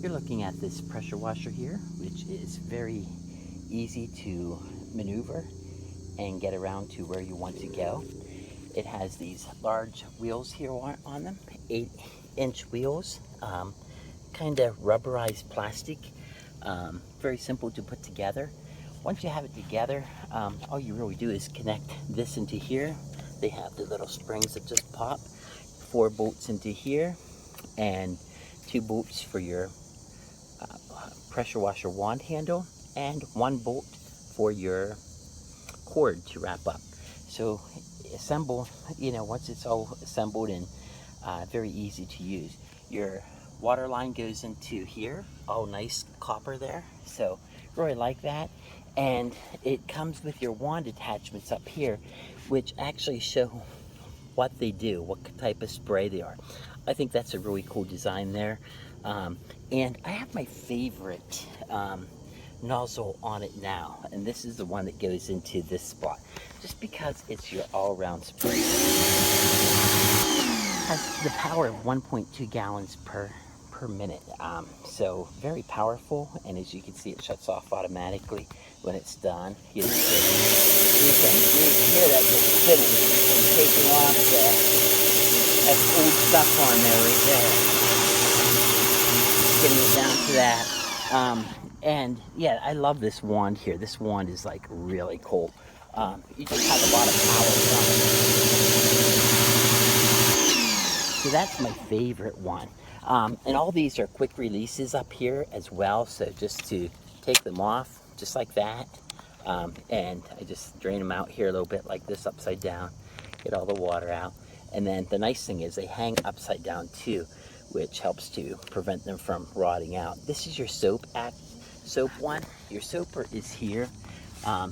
You're looking at this pressure washer here, which is very easy to maneuver and get around to where you want to go. It has these large wheels here on them, 8-inch wheels, kind of rubberized plastic, very simple to put together. Once you have it together, all you really do is connect this into here. They have the little springs that just pop, 4 bolts into here, and 2 bolts for your pressure washer wand handle, and 1 bolt for your cord to wrap up. So assemble, once it's all assembled and very easy to use. Your water line goes into here, all nice copper there, so really like that. And it comes with your wand attachments up here, which actually show what they do, what type of spray they are. I think that's a really cool design there. And I have my favorite nozzle on it now, and this is the one that goes into this spot, just because it's your all-around spray. It has the power of 1.2 gallons per minute, so very powerful. And as you can see, it shuts off automatically when it's done. You can hear that just spinning and taking off that old stuff on there right there. Getting it down to that. And yeah, I love this wand here. This wand is like really cool. You just have a lot of power from it. So that's my favorite one. And all these are quick releases up here as well. So just to take them off, just like that. And I just drain them out here a little bit like this, upside down, get all the water out. And then the nice thing is they hang upside down too, which helps to prevent them from rotting out. This is your soap one. Your soaper is here.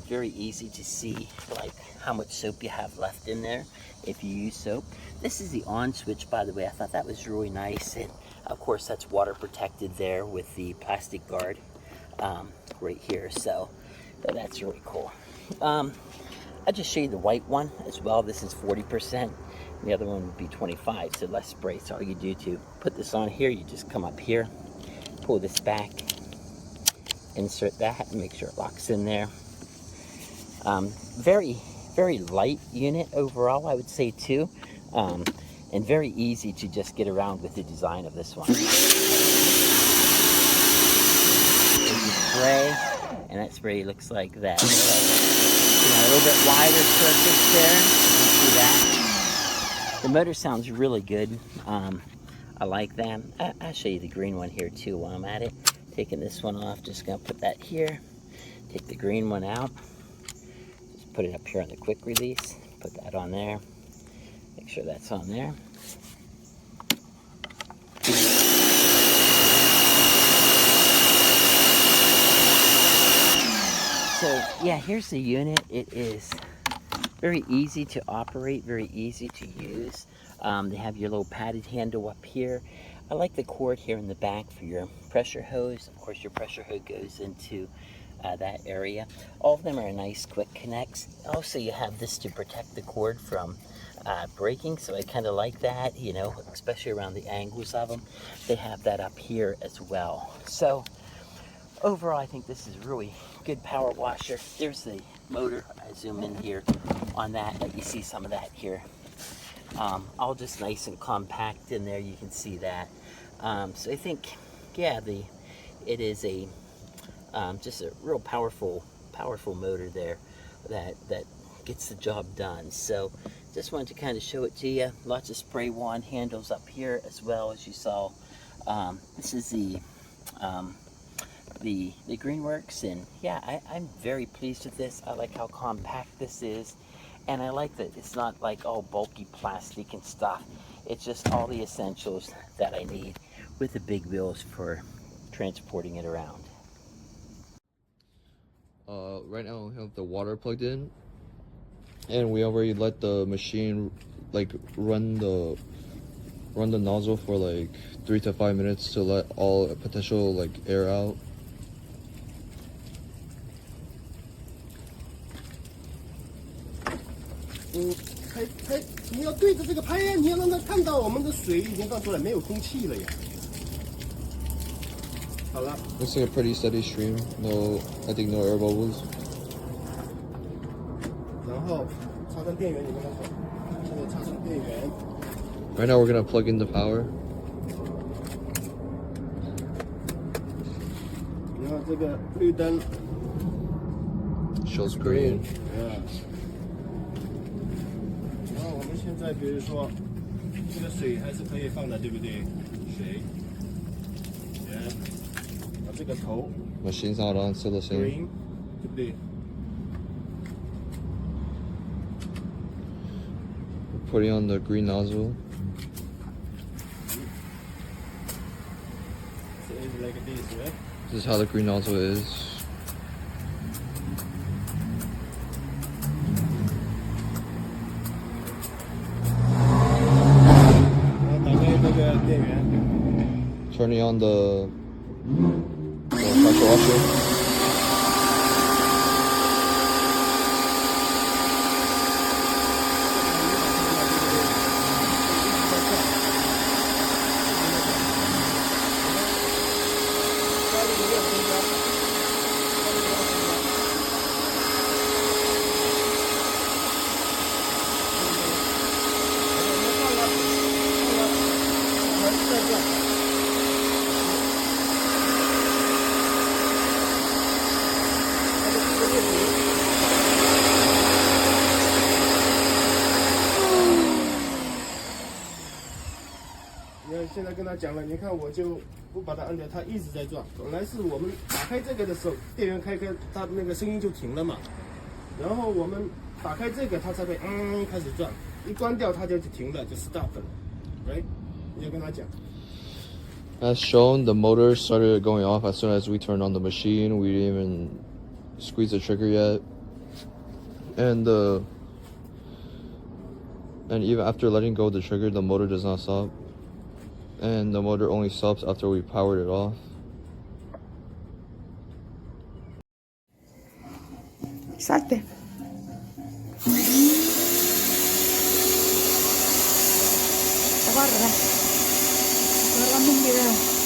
Very easy to see like how much soap you have left in there if you use soap. This is the on switch, by the way. I thought that was really nice, and of course that's water protected there with the plastic guard right here, so that's really cool. I'll just show you the white one as well. This is 40%. The other one would be 25, so less spray. So all you do to put this on here, you just come up here, pull this back, insert that, and make sure it locks in there. Very, very light unit overall, I would say too, and very easy to just get around with the design of this one. There's the spray, and that spray looks like that. So, a little bit wider surface there. You can see that. The motor sounds really good. I like that. I'll show you the green one here too while I'm at it. Taking this one off, just gonna put that here. Take the green one out. Just put it up here on the quick release. Put that on there. Make sure that's on there. So yeah, here's the unit. It is very easy to operate, very easy to use. They have your little padded handle up here. I like the cord here in the back for your pressure hose. Of course, your pressure hose goes into that area. All of them are nice quick connects. Also, you have this to protect the cord from breaking, so I kind of like that, especially around the angles of them. They have that up here as well. So overall, I think this is really good power washer. There's the motor. I zoom in here on that, you see some of that here. All just nice and compact in there. You can see that. So I think, yeah, it is a just a real powerful motor there that gets the job done. So just wanted to kind of show it to you. Lots of spray wand handles up here as well, as you saw. This is the Greenworks, and yeah, I'm very pleased with this. I like how compact this is, and I like that it's not like all bulky plastic and stuff. It's just all the essentials that I need with the big wheels for transporting it around. Right now we have the water plugged in, and we already let the machine like run the nozzle for like 3 to 5 minutes to let all potential like air out.你要对着这个拍，你要让它看到我们的水已经放出来，没有空气了呀。好了， Looks like a pretty steady stream. No, I think no air bubbles. 然后插上电源，你跟他说，现在插上电源。 Right now we're gonna plug in the power. 然后这个绿灯 Shows green. Yeah. 然后我们现在比如说，这个水还是可以放的，对不对？水。Yeah. 然后这个头 Machine's not on, still the same. green，对不对？ Putting on the green nozzle. So it's like this, right? This is how the green nozzle is. 然后打开这个电源。 Turning on the pressure washer.你看，现在跟他讲了，你看我就不把它按掉，它一直在转。本来是我们打开这个的时候，电源开，它那个声音就停了嘛。然后我们打开这个，它才会开始转。一关掉，它就停了，就 stop 了。right？ 你就跟他讲。 As shown, the motor started going off as soon as we turned on the machine. We didn't even squeeze the trigger yet. And even after letting go of the trigger, the motor does not stop. And the motor only stops after we powered it off. Salte. Guarda. Guardando un video.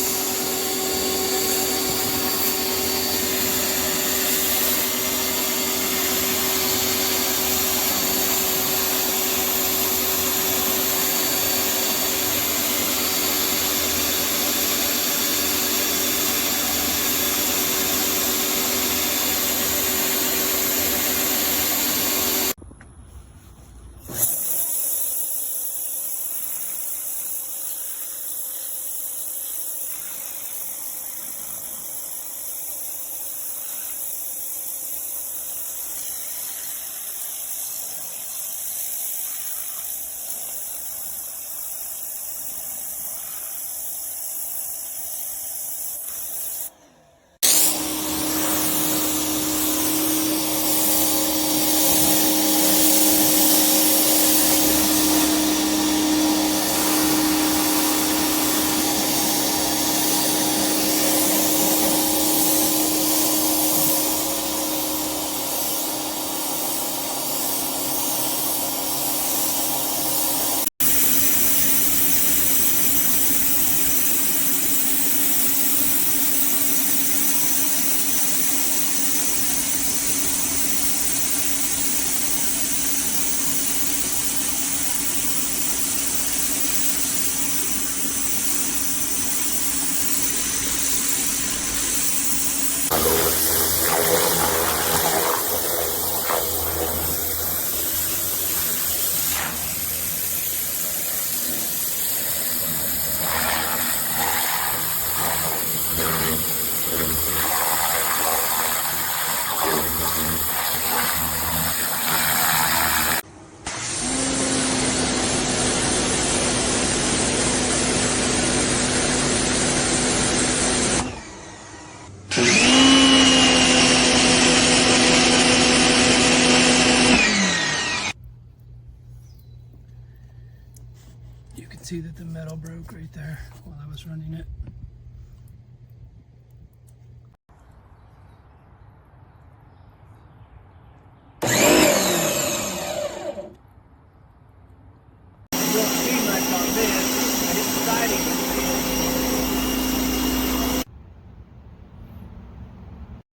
You can see that the metal broke right there while I was running it.